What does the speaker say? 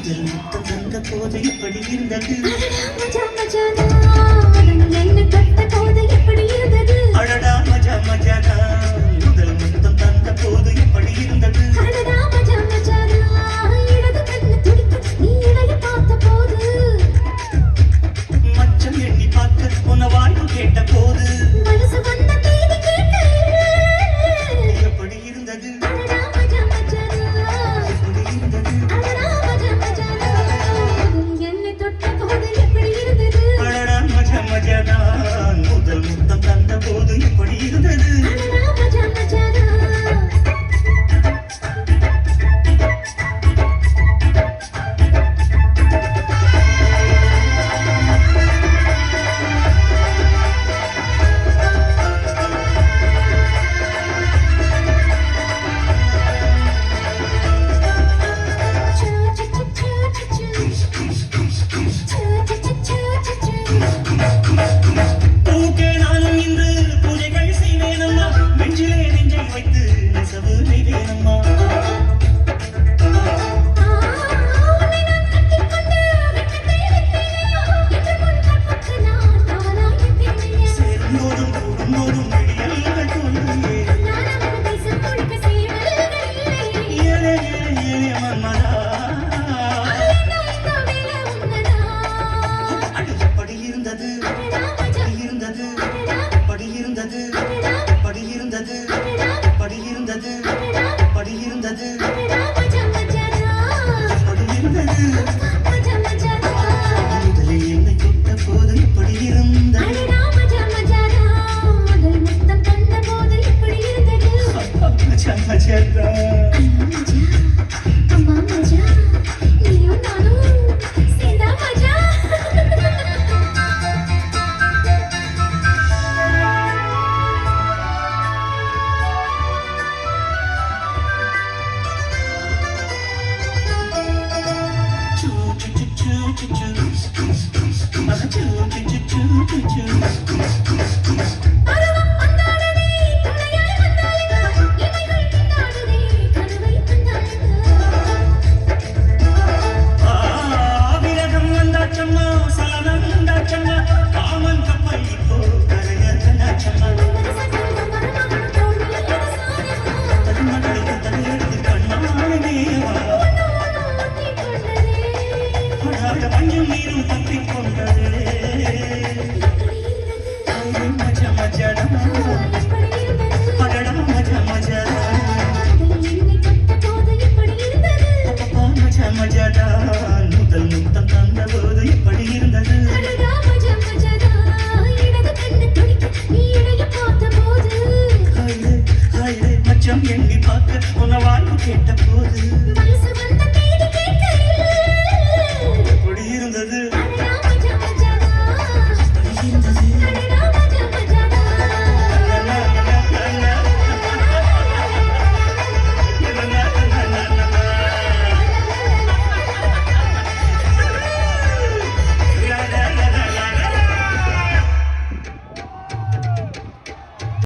முதல் முத்தம் தந்த போது எப்படி இருந்தது என்ன தொட்ட போது எப்படி இருந்தது அடடா மஜா மஜானா முதல் முத்தம் தந்த போது எப்படி இருந்தது அடடா மஜா மஜானா இடது கண்ணு துடிக்க நீ இடைய பார்த்த போது மச்சம் எண்ணி பார்க்க உன வாழ்வு கேட்ட போது மனசு வந்த தேதி கேட்க எப்படி இருந்தது அடடா மஜா மஜானா எப்படி இருந்தது அடடா மஜா மஜானா என்ன தொட்ட போது எப்படி இருந்தது அடடா மஜா மஜானா முதல் முத்தம் தந்த போது எப்படி இருந்தது அடடா மஜா மஜானா பூக்கே நானும் இன்று பூஜைகள் செய்வேனம்மா நெஞ்சிலே நெஞ்சை வைத்து நெசவு நெய்வேனம்மா சேரும் போதும் கூடும் போதும் விடியல்கள் தோன்றியே ஏழே ஏழே ஏழே மன்மதா அடி எப்படி இருந்தது இருந்தது படி இருந்தது படி இருந்தது படி இருந்தது படி இருந்தது படி இருந்தது முதலே என்னை தொட்ட போது எப்படி இருந்தது மஜா மஜா விரகம் வந்தாச்சம்மா சலனம் உண்டாச்சம்மா காமன் கப்பல் இப்போ கரையச்சம்மா தன்மடலுக்கு தலையெடுத்து கண்ணானேவா படாத மஞ்சள் நீரும் தப்பிக் கொண்டது மஜா மஜாடா அடடா மஜா மஜாடா மஜா மஜாடா முதல் முத்தம் தந்த போது எப்படி இருந்தது மச்சம் எண்ணி பார்க்க உன வாழ்வு கேட்ட போது